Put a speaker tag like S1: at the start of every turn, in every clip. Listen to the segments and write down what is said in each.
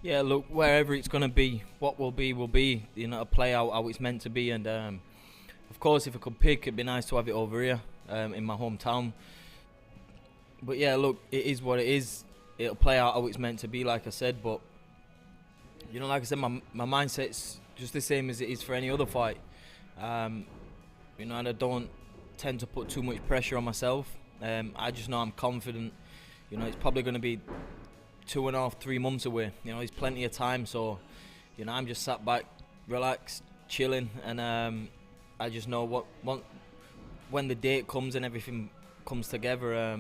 S1: Yeah, look, wherever it's going to be, what will be, will be. You know, to play out how it's meant to be. And of course, if I could pick, it'd be nice to have it over here in my hometown. But yeah, look, it is what it is. It'll play out how it's meant to be, like I said. But, you know, like I said, my mindset's just the same as it is for any other fight. You know, and I don't tend to put too much pressure on myself. I just know I'm confident. You know, it's probably going to be 2.5, 3 months away. You know, it's plenty of time. So, you know, I'm just sat back, relaxed, chilling, and I just know when the date comes and everything comes together.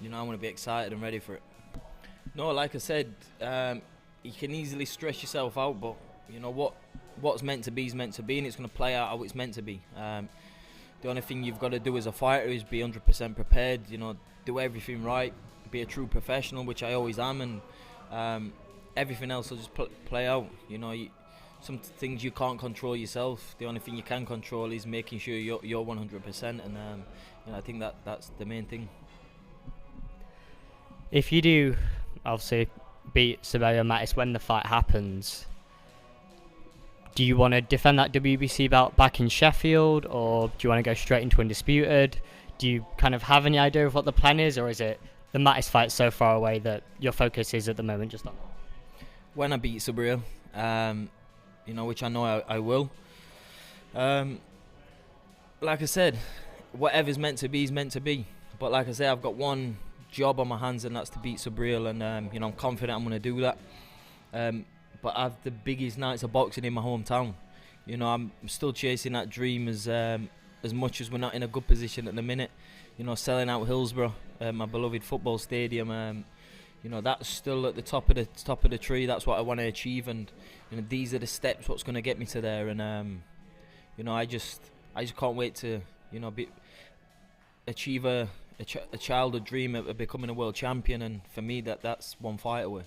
S1: You know, I want to be excited and ready for it. No, like I said, you can easily stress yourself out, but you know what's meant to be is meant to be, and it's going to play out how it's meant to be. The only thing you've got to do as a fighter is be 100% prepared. You know, do everything right, be a true professional, which I always am, and everything else will just play out. You know, some things you can't control yourself. The only thing you can control is making sure you're 100%, and you know, I think that's the main thing.
S2: If you do, obviously, beat Subriel and Matias when the fight happens, do you want to defend that WBC belt back in Sheffield, or do you want to go straight into Undisputed? Do you kind of have any idea of what the plan is, or is it the Matias fight so far away that your focus is at the moment just on that?
S1: When I beat Subriel, you know, which I know I will, like I said, whatever's meant to be is meant to be. But like I say, I've got one job on my hands, and that's to beat Subriel, and you know, I'm confident I'm going to do that. But I have the biggest nights of boxing in my hometown. You know, I'm still chasing that dream as much as we're not in a good position at the minute. You know, selling out Hillsborough, my beloved football stadium. You know, that's still at the top of the tree. That's what I want to achieve, and you know, these are the steps what's going to get me to there. And you know, I just can't wait to, you know, achieve a childhood dream of becoming a world champion, and for me that's one fight away.